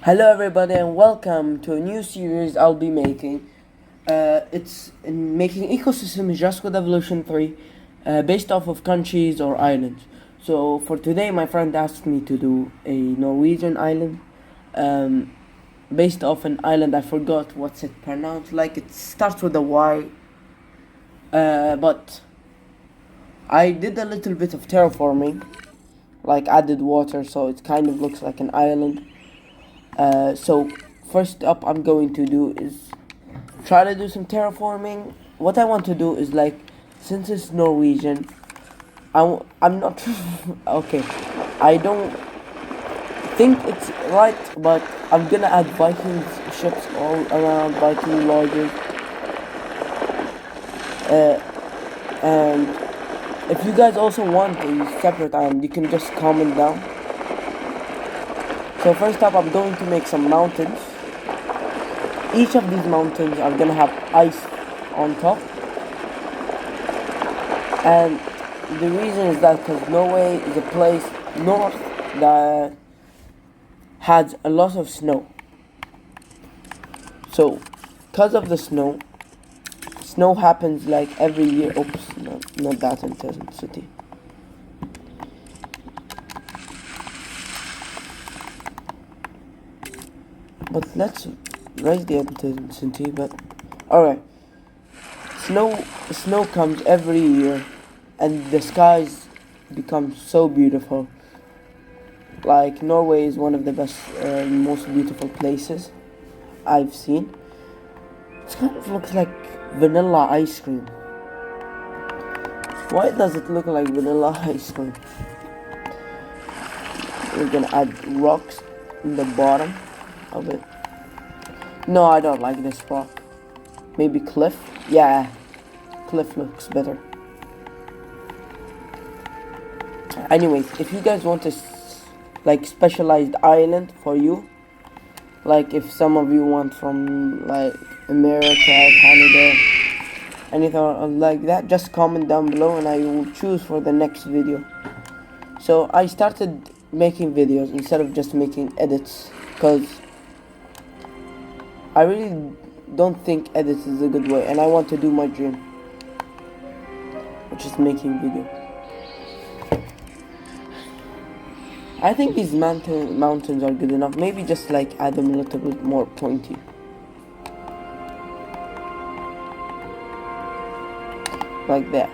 Hello everybody and welcome to a new series I'll be making. It's in making ecosystem in Jurassic Evolution 3 based off of countries or islands. So for today my friend asked me to do a Norwegian island based off an island I forgot what's it pronounced, like it starts with a Y, but I did a little bit of terraforming, like added water so it kind of looks like an island. So first up I'm going to do is try to do some terraforming. What I want to do is, like, since it's Norwegian, I'm not okay, I don't think it's right, but I'm gonna add Viking ships all around, Viking lodges, and if you guys also want a separate island you can just comment down. So first up I'm going to make some mountains. Each of these mountains are gonna have ice on top, and the reason is that because Norway is a place north that has a lot of snow. So because of the snow happens like every year. Oops, not that intensity. But let's raise the intensity. But alright, snow comes every year and the skies become so beautiful. Like, Norway is one of the best most beautiful places I've seen. It kind of looks like vanilla ice cream. Why does it look like vanilla ice cream? We're gonna add rocks in the bottom of it. No, I don't like this rock. Maybe cliff? Yeah, cliff looks better. Anyways, if you guys want a like specialized island for you, like if some of you want from like America, Canada, anything like that, just comment down below and I will choose for the next video. So I started making videos instead of just making edits, because I really don't think edits is a good way, and I want to do my dream, which is making video. I think these mountains are good enough. Maybe just like add them a little bit more pointy. Like that.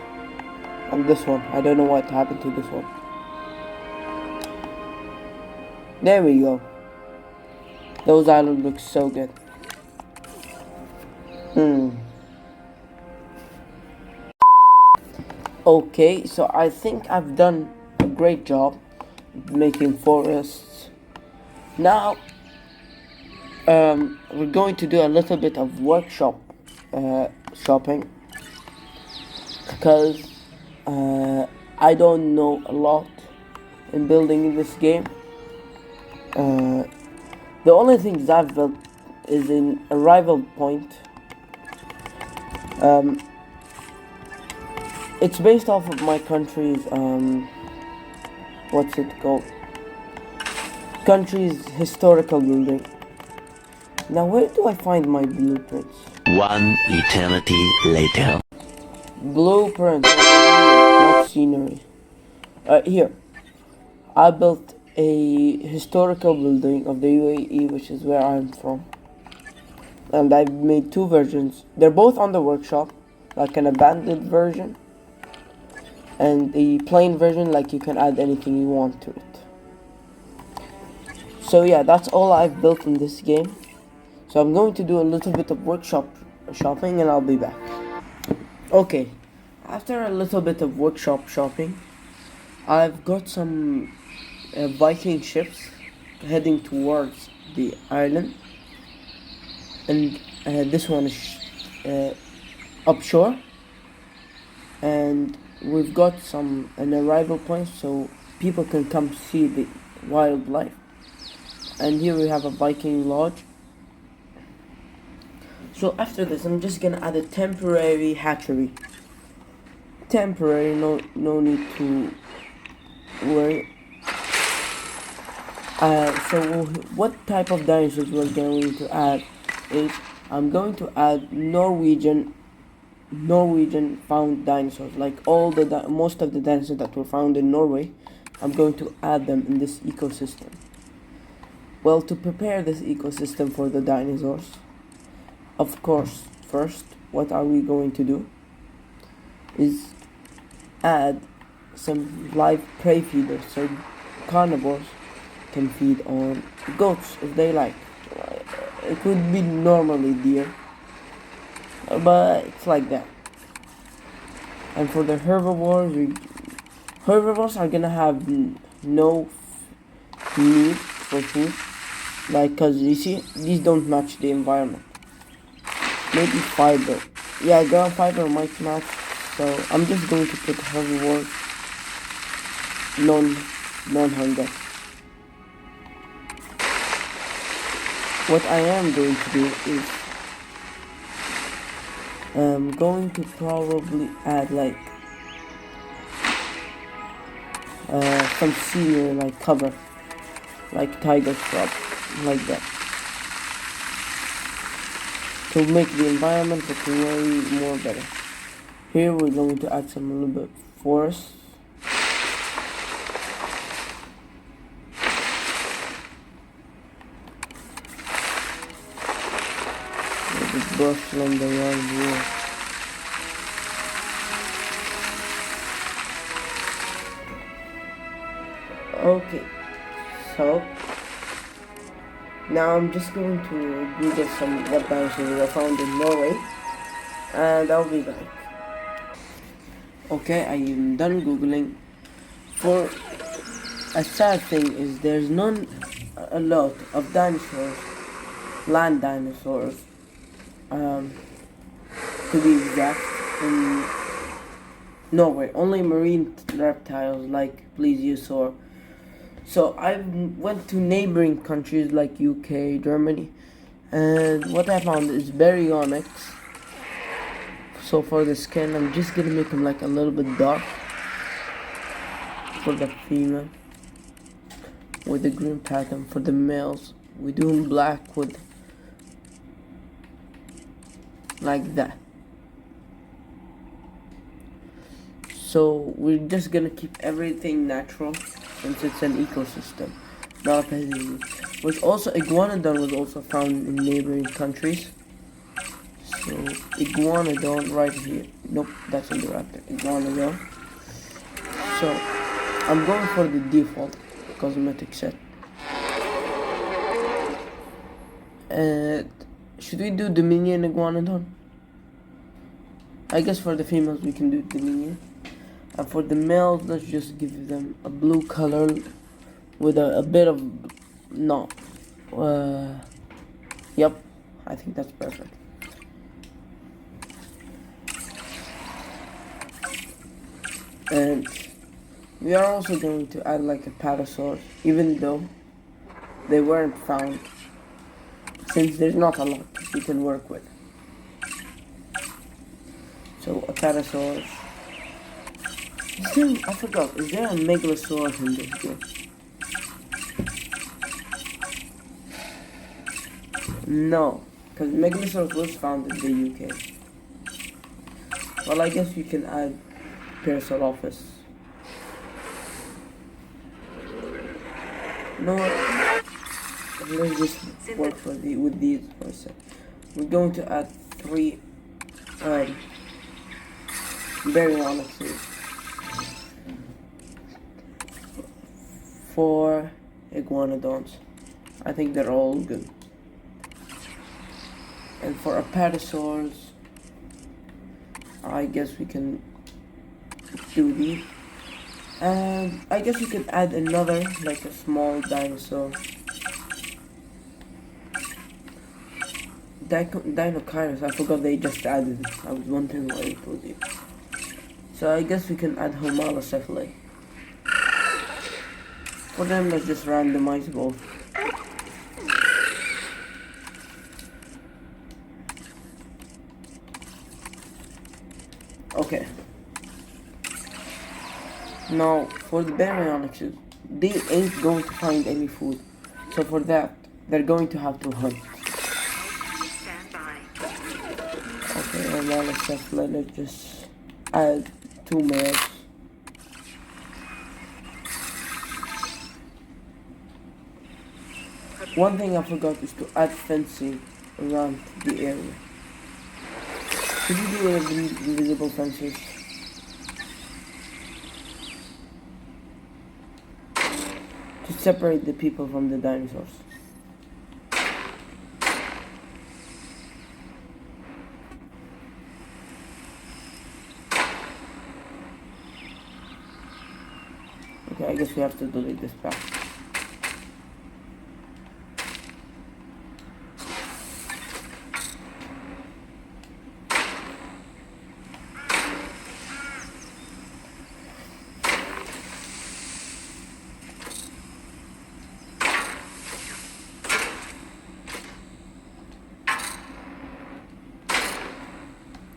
And this one, I don't know what happened to this one. There we go. Those islands look so good. Okay, so I think I've done a great job making forests. Now we're going to do a little bit of workshop shopping, because I don't know a lot in building this game. The only things I've built is in arrival point. It's based off of my country's what's it called? Country's historical building. Now where do I find my blueprints? One eternity later. Blueprints, not scenery. Here, I built a historical building of the UAE, which is where I'm from. And I've made two versions. They're both on the workshop, like an abandoned version, and the plain version, like you can add anything you want to it. So yeah, that's all I've built in this game. So I'm going to do a little bit of workshop shopping and I'll be back. Okay, after a little bit of workshop shopping, I've got some Viking ships heading towards the island, and this one is upshore, and we've got an arrival point so people can come see the wildlife. And here we have a Viking lodge. So after this I'm just gonna add a temporary hatchery. Temporary, no need to worry. So what type of dinosaurs we're going to add is I'm going to add Norwegian found dinosaurs, like all the most of the dinosaurs that were found in Norway. I'm going to add them in this ecosystem. Well, to prepare this ecosystem for the dinosaurs, of course, first, what are we going to do is add some live prey feeders, so carnivores can feed on goats if they like. It could be normally deer, but it's like that. And for the herbivores are gonna have no need for food, like, cause you see these don't match the environment. Maybe fiber, yeah, ground fiber might match. So I'm just going to put herbivores, non-hunger. What I am going to do is I'm going to probably add like some senior like cover, like tiger scrub, like that, to make the environment look way more better. Here we're going to add some little bit forest. The brush along the around here. Okay, so now I'm just going to Google some what dinosaurs are found in Norway, and I'll be back. Okay, I am done Googling. For a sad thing is there's a lot of dinosaurs, land dinosaurs, to be exact, in Norway. Only marine reptiles like plesiosaur. So I went to neighboring countries like UK, Germany, and what I found is baryonyx. So for the skin, I'm just gonna make them like a little bit dark for the female, with the green pattern. For the males, we do them black with like that. So we're just gonna keep everything natural since it's an ecosystem, not a disease. Which also iguanodon was also found in neighboring countries. So iguanodon right here. Nope, that's in the raptor. Iguanodon. So I'm going for the default cosmetic set. And should we do Dominion iguanodon? I guess for the females we can do Dominion. And for the males, let's just give them a blue color with a bit of yep, I think that's perfect. And we are also going to add like a patasaurus, even though they weren't found, since there's not a lot we can work with. So a patasaurus. I forgot, is there a megalosaurus in this game? No, because megalosaurus was found in the UK. Well, I guess you can add Parasaurolophus. No, let's just work with these for a sec. We're going to add 3 baryonyxes, 4 iguanodons. I think they're all good. And for apatosaurs, I guess we can do these. And I guess we could add another, like a small dinosaur. Dinochirus, I forgot they just added it. I was wondering why it was here. So I guess we can add Homalocephalae. For them, let's just randomize both. Okay. Now, for the baryonyxes, they ain't going to find any food. So for that, they're going to have to hunt. Okay, and now let's just add 2 males. One thing I forgot is to add fencing around the area. Could you do invisible fences? To separate the people from the dinosaurs. Okay, I guess we have to delete this path.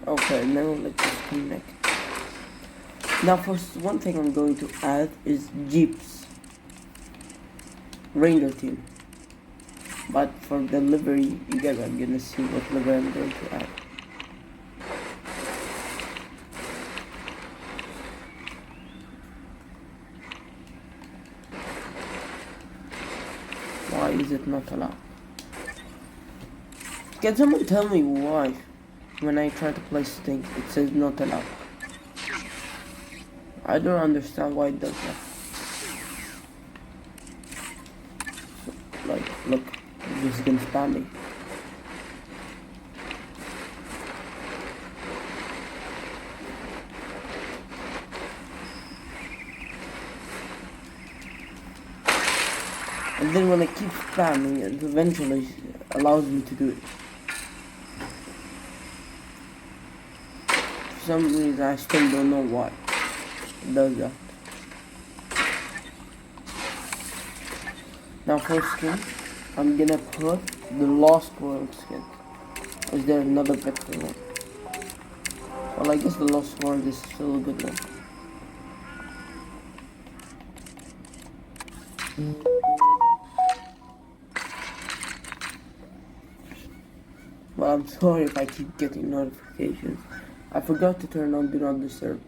Okay, now let's just connect. Now first, one thing I'm going to add is jeeps. Reindeer team. But for the livery, you guys are gonna see what livery I'm going to add. Why is it not allowed? Can someone tell me why? When I try to place things, it says not allowed. I don't understand why it does that. So, like, look, this is gonna spam me. And then when I keep spamming, it eventually allows me to do it. For some reason, I still don't know why it does that. Now for skin, I'm gonna put the Lost World skin. Is there another better one? Well, I guess the Lost World is still a good one. Well, I'm sorry if I keep getting notifications. I forgot to turn on Do Not Disturb.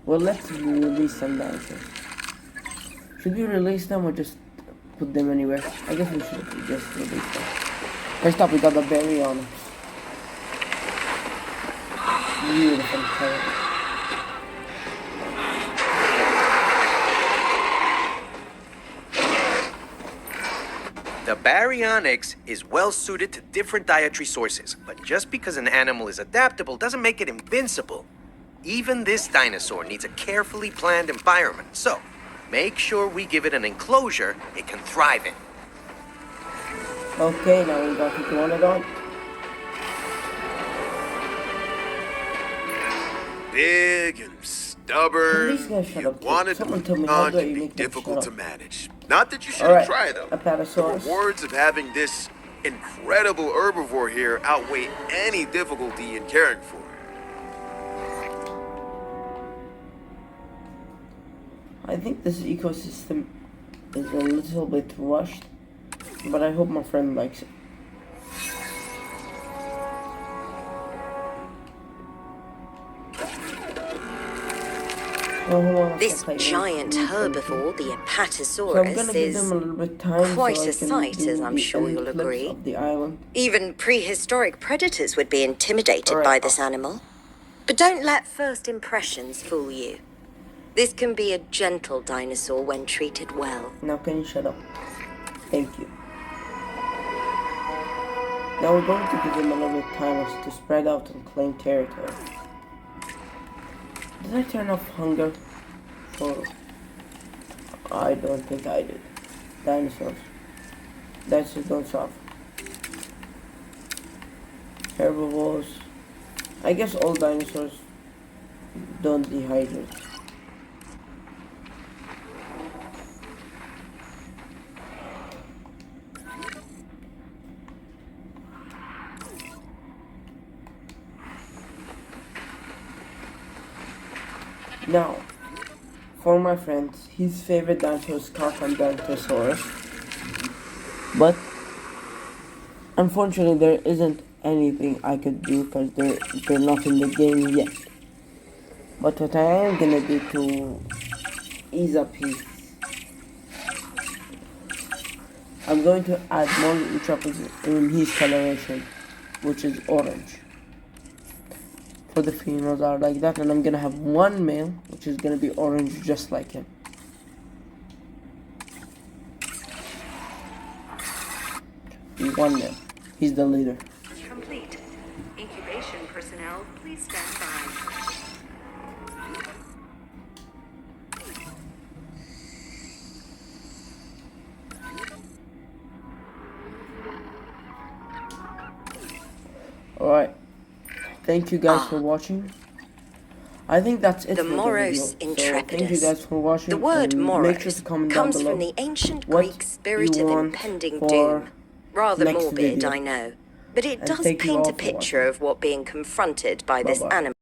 Well, let's release some dinosaurs. Should we release them or just put them anywhere? I guess we should just release them. First up, we got the berry on it. Beautiful color. The baryonyx is well suited to different dietary sources, but just because an animal is adaptable doesn't make it invincible. Even this dinosaur needs a carefully planned environment, so make sure we give it an enclosure it can thrive in. Okay, now we got Iguanodon. Big and stubborn, These guys shut you up. wanted Someone tell me how do I can be make them difficult shut to up? manage. Not that you shouldn't Alright, try though. The Apatosaurus. rewards of having this incredible herbivore here outweigh any difficulty in caring for it. I think this ecosystem is a little bit rushed, but I hope my friend likes it. This giant herbivore, the So I'm gonna Apatosaurus, give them a is little bit time quite so I a can sight, do as I'm the sure you'll eclipse agree. of the island. Even prehistoric predators would be intimidated Alright. by this animal. But don't let first impressions fool you. This can be a gentle dinosaur when treated well. Now can you shut up? Thank you. Now we're going to give them a little bit of time to spread out and claim territory. Did I turn off hunger? For... I don't think I did. Dinosaurs. Dinosaurs don't suffer. Herbivores. I guess all dinosaurs don't dehydrate. Now, for my friend, his favorite dinosaur is Carcharodontosaurus. But unfortunately, there isn't anything I could do because they're not in the game yet. But what I am gonna do to ease up his, I'm going to add more little choppers in his coloration, which is orange. For the females are like that, and I'm gonna have one male, which is gonna be orange just like him. One male. He's the leader. Complete. Incubation personnel, please stand by. Alright. Thank you guys for watching. I think that's it The for Moros the video. So thank you Intrepidus. guys for watching. The word and Moros make sure to comment down comes below from the ancient what Greek spirit you of want impending for doom. Rather next morbid, video. I know. But it And does thank you paint all a for picture watching. of what being confronted by this Bye-bye. animal